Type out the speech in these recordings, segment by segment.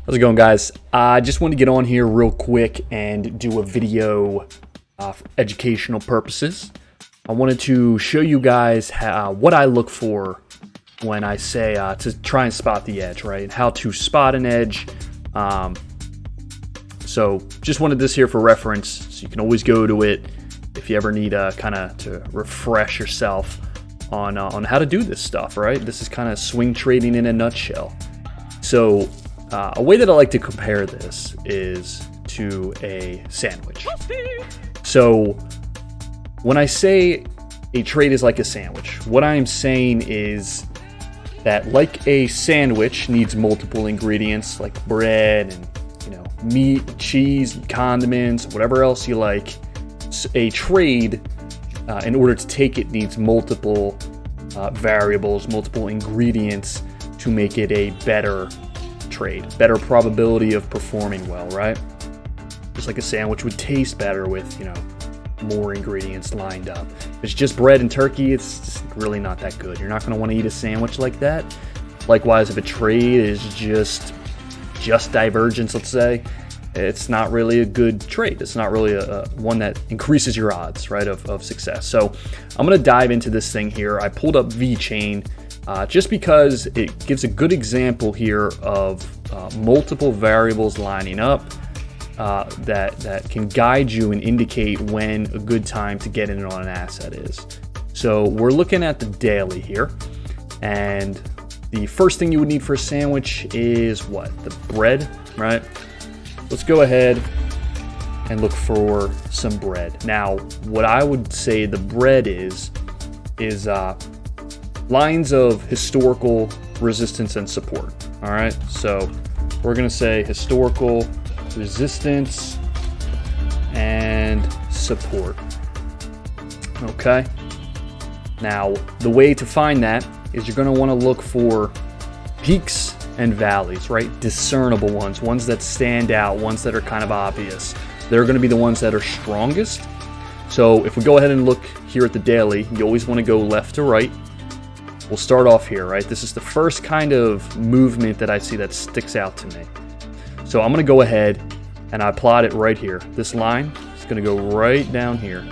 How's it going, guys? I just wanted to get on here real quick and do a video for educational purposes. I wanted to show you guys what I look for when I say to try and spot the edge, right? How to spot an edge. So just wanted this here for reference, so you can always go to it if you ever need kind of to refresh yourself on how to do this stuff, right? This is kind of swing trading in a nutshell. So a way that I like to compare this is to a sandwich. So when I say a trade is like a sandwich, what I'm saying is that like a sandwich needs multiple ingredients like bread and meat, cheese, condiments, whatever else you like. A trade, in order to take it, needs multiple variables, multiple ingredients to make it a better trade, better probability of performing well, right? Just like a sandwich would taste better with, more ingredients lined up. If it's just bread and turkey, it's just really not that good. You're not going to want to eat a sandwich like that. Likewise, if a trade is just divergence, let's say, it's not really a good trade. It's not really a one that increases your odds, right, of success. So I'm going to dive into this thing here. I pulled up VeChain just because it gives a good example here of multiple variables lining up that can guide you and indicate when a good time to get in on an asset is. So we're looking at the daily here, and the first thing you would need for a sandwich is what? The bread, right? Let's go ahead and look for some bread. Now, what I would say the bread is lines of historical resistance and support. All right, so we're going to say historical resistance and support. Okay. Now, the way to find that is you're going to want to look for peaks and valleys, right? Discernible ones that stand out, ones that are kind of obvious. They're going to be the ones that are strongest. So if we go ahead and look here at the daily, you always want to go left to right. We'll start off here, right? This is the first kind of movement that I see that sticks out to me. So I'm going to go ahead and I plot it right here. This line is going to go right down here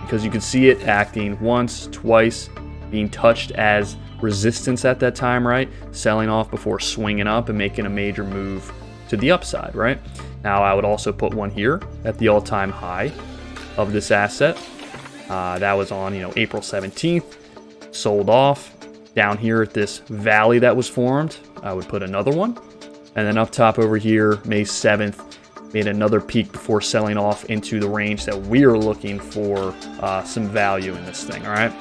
because you can see it acting once, twice, being touched as resistance at that time, right? Selling off before swinging up and making a major move to the upside, right? Now I would also put one here at the all-time high of this asset. That was on, April 17th, sold off. Down here at this valley that was formed, I would put another one. And then up top over here, May 7th, made another peak before selling off into the range that we're looking for some value in this thing, all right?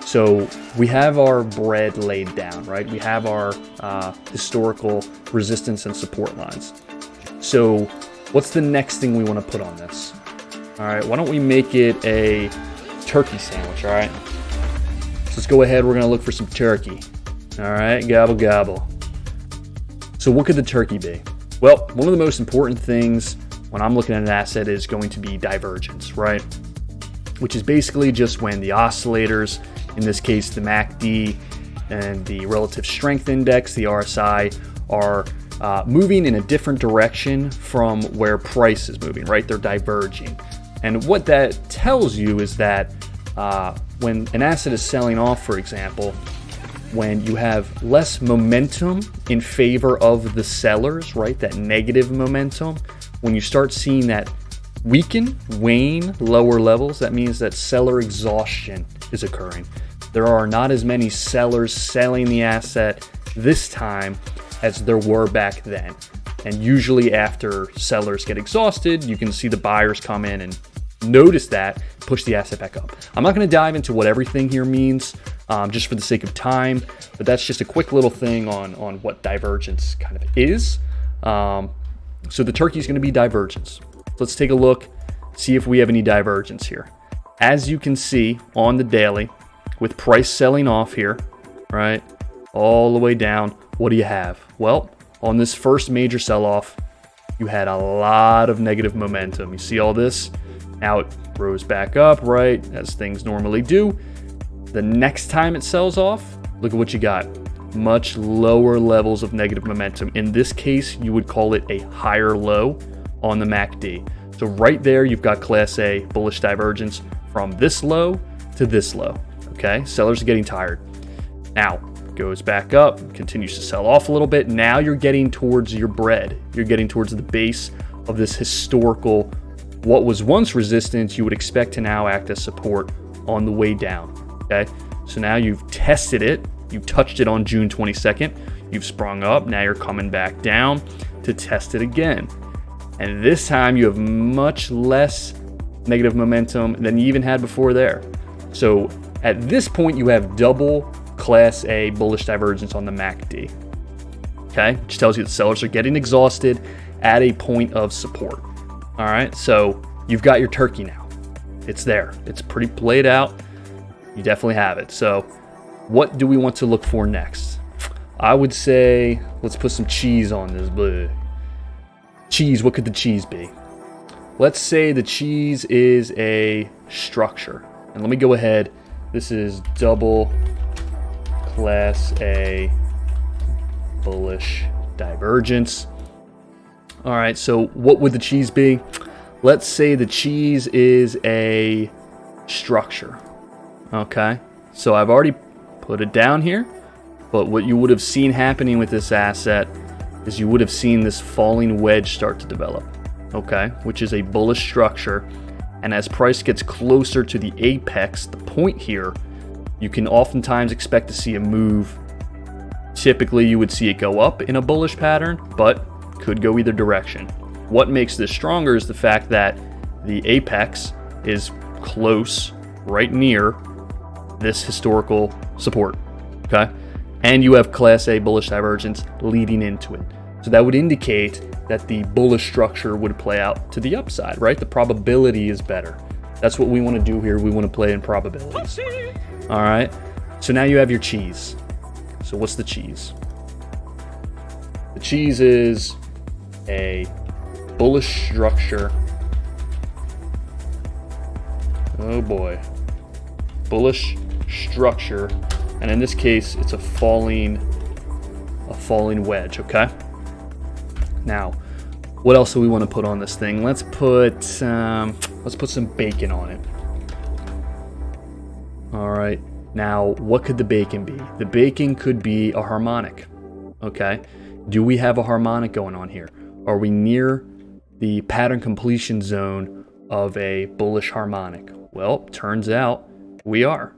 So we have our bread laid down, right? We have our historical resistance and support lines. So what's the next thing we want to put on this? All right, why don't we make it a turkey sandwich, all right? So let's go ahead, we're going to look for some turkey. All right, gobble, gobble. So what could the turkey be? Well, one of the most important things when I'm looking at an asset is going to be divergence, right? Which is basically just when the oscillators, in this case the MACD and the relative strength index, the RSI, are moving in a different direction from where price is moving, right? They're diverging. And what that tells you is that when an asset is selling off, for example, when you have less momentum in favor of the sellers, right? That negative momentum, when you start seeing that weaken, wane, lower levels, that means that seller exhaustion is occurring. There are not as many sellers selling the asset this time as there were back then. And usually after sellers get exhausted, you can see the buyers come in and notice that, push the asset back up. I'm not going to dive into what everything here means just for the sake of time, but that's just a quick little thing on what divergence kind of is. So the turkey is going to be divergence. Let's take a look, see if we have any divergence here. As you can see on the daily, with price selling off here, right, all the way down, what do you have? Well, on this first major sell-off, you had a lot of negative momentum. You see all this? Now it rose back up, right, as things normally do. The next time it sells off, look at what you got. much lower levels of negative momentum. In this case, you would call it a higher low on the MACD. So right there, you've got Class A bullish divergence from this low to this low. Okay, sellers are getting tired. Now, goes back up, continues to sell off a little bit. Now you're getting towards your bread. You're getting towards the base of this historical, what was once resistance, you would expect to now act as support on the way down. Okay, so now you've tested it. You touched it on June 22nd. You've sprung up. Now you're coming back down to test it again. And this time you have much less negative momentum than you even had before there. So at this point, you have double Class A bullish divergence on the MACD. Okay, which tells you the sellers are getting exhausted at a point of support. All right, so you've got your turkey now. It's there. It's pretty played out. You definitely have it. So what do we want to look for next? I would say let's put some cheese on this. Bleh. Cheese, what could the cheese be? Let's say the cheese is a structure. And let me go ahead. This is double Class A bullish divergence. All right, so what would the cheese be? Let's say the cheese is a structure. Okay, so I've already put it down here, but what you would have seen happening with this asset is you would have seen this falling wedge start to develop, okay, which is a bullish structure. And as price gets closer to the apex, the point here, you can oftentimes expect to see a move. Typically, you would see it go up in a bullish pattern, but could go either direction. What makes this stronger is the fact that the apex is close, right near this historical support, okay? And you have Class A bullish divergence leading into it. So that would indicate that the bullish structure would play out to the upside, right? The probability is better. That's what we want to do here. We want to play in probabilities. All right, so now you have your cheese. So what's the cheese? The cheese is a bullish structure. Oh boy. Bullish structure. And in this case, it's a falling wedge, okay? Now, what else do we want to put on this thing? Let's put some bacon on it. All right. Now, what could the bacon be? The bacon could be a harmonic. Okay. Do we have a harmonic going on here? Are we near the pattern completion zone of a bullish harmonic? Well, turns out we are.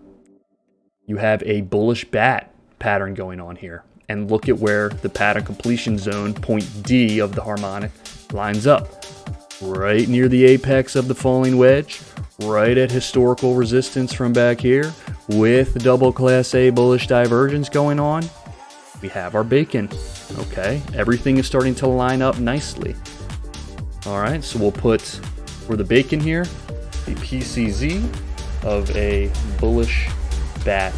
You have a bullish bat pattern going on here. And look at where the pattern completion zone, point D of the harmonic, lines up. Right near the apex of the falling wedge, right at historical resistance from back here, with double Class A bullish divergence going on. We have our bacon. Okay, everything is starting to line up nicely. All right, so we'll put for the bacon here, the PCZ of a bullish bat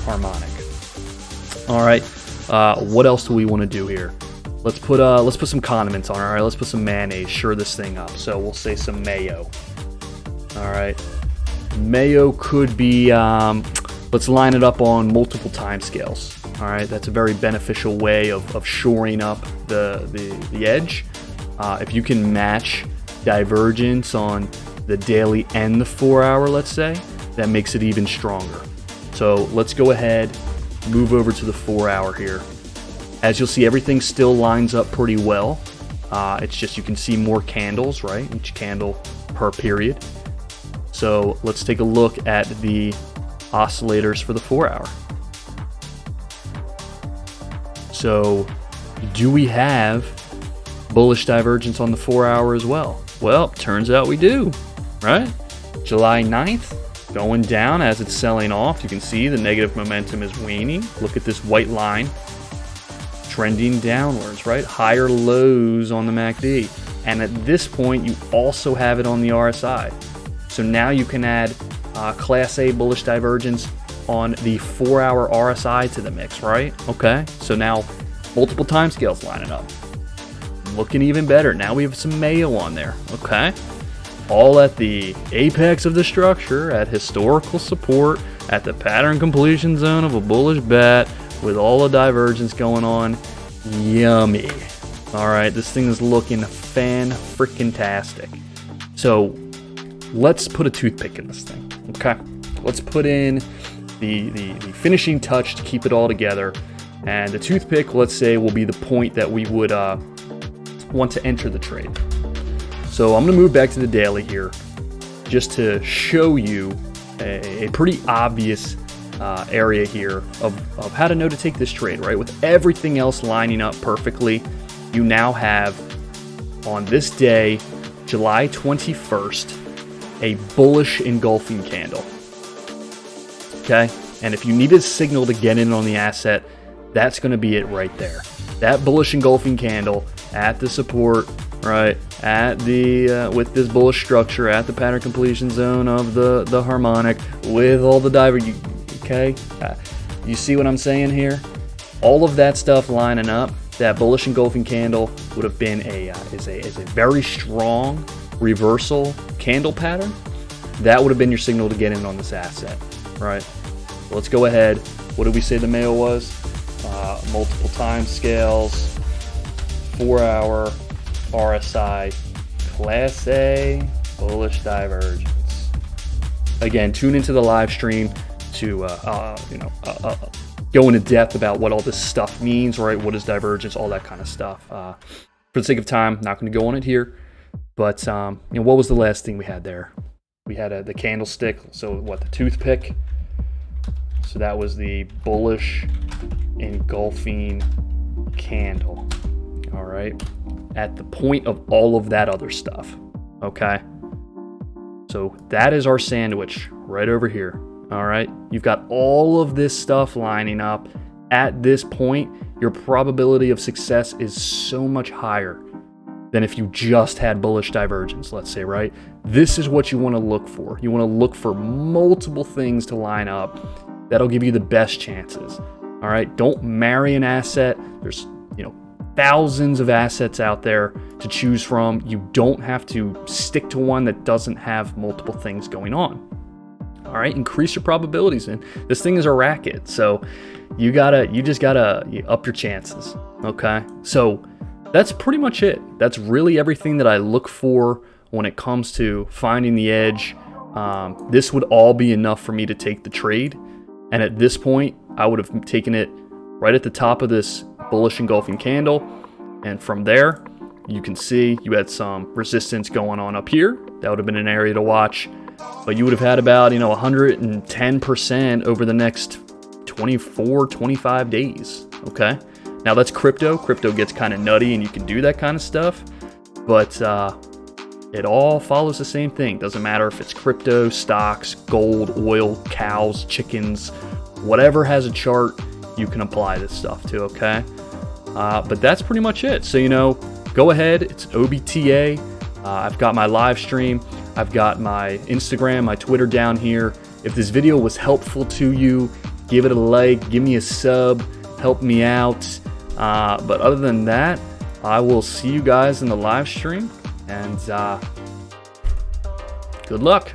harmonic. All right, what else do we want to do here? Let's put some condiments on. All right, let's put some mayonnaise. Sure this thing up. So we'll say some mayo. All right, mayo could be. Let's line it up on multiple time scales. All right, that's a very beneficial way of shoring up the edge. If you can match divergence on the daily and the 4 hour, let's say, that makes it even stronger. So let's go ahead, move over to the 4 hour here. As you'll see, everything still lines up pretty well. It's just you can see more candles, right? Each candle per period. So let's take a look at the oscillators for the 4 hour. So do we have bullish divergence on the 4 hour as well? Well, turns out we do, right? July 9th, going down as it's selling off. You can see the negative momentum is waning. Look at this white line trending downwards, right? Higher lows on the MACD. And at this point, you also have it on the RSI. So now you can add Class A bullish divergence on the 4 hour RSI to the mix, right? Okay, so now multiple time scales lining up. Looking even better. Now we have some mayo on there, okay? All at the apex of the structure, at historical support, at the pattern completion zone of a bullish bat with all the divergence going on. Yummy. All right, this thing is looking fan-freaking-tastic. So let's put a toothpick in this thing, okay? Let's put in the finishing touch to keep it all together. And the toothpick, let's say, will be the point that we would want to enter the trade. So I'm going to move back to the daily here just to show you a pretty obvious area here of how to know to take this trade, right? With everything else lining up perfectly, you now have, on this day, July 21st, a bullish engulfing candle. Okay? And if you need a signal to get in on the asset, that's going to be it right there. That bullish engulfing candle at the support, right, at the with this bullish structure at the pattern completion zone of the harmonic with all the diver. Okay, you see what I'm saying here? All of that stuff lining up. That bullish engulfing candle would have been is a very strong reversal candle pattern. That would have been your signal to get in on this asset, right? So let's go ahead. What did we say the mail was? Multiple time scales, 4-hour RSI, Class A, bullish divergence. Again, tune into the live stream to go into depth about what all this stuff means, right? What is divergence, all that kind of stuff. For the sake of time, not going to go on it here. But what was the last thing we had there? We had the candlestick. So what, the toothpick? So that was the bullish engulfing candle. All right, at the point of all of that other stuff. Okay, so that is our sandwich right over here. All right, you've got all of this stuff lining up. At this point, your probability of success is so much higher than if you just had bullish divergence, let's say, right? This is what you want to look for. You want to look for multiple things to line up. That'll give you the best chances. All right, don't marry an asset. There's thousands of assets out there to choose from. You don't have to stick to one that doesn't have multiple things going on. All right, increase your probabilities. And this thing is a racket, so you just gotta up your chances. Okay, so that's pretty much it. That's really everything that I look for when it comes to finding the edge. This would all be enough for me to take the trade. And at this point, I would have taken it right at the top of this bullish engulfing candle. And from there, you can see you had some resistance going on up here. That would have been an area to watch. But you would have had about 110% over the next 24, 25 days. Okay. Now that's crypto. Crypto gets kind of nutty and you can do that kind of stuff. But it all follows the same thing. Doesn't matter if it's crypto, stocks, gold, oil, cows, chickens, whatever has a chart, you can apply this stuff to, okay? But that's pretty much it. So, go ahead. It's OBTA. I've got my live stream. I've got my Instagram, my Twitter down here. If this video was helpful to you, give it a like, give me a sub, help me out. But other than that, I will see you guys in the live stream. And good luck.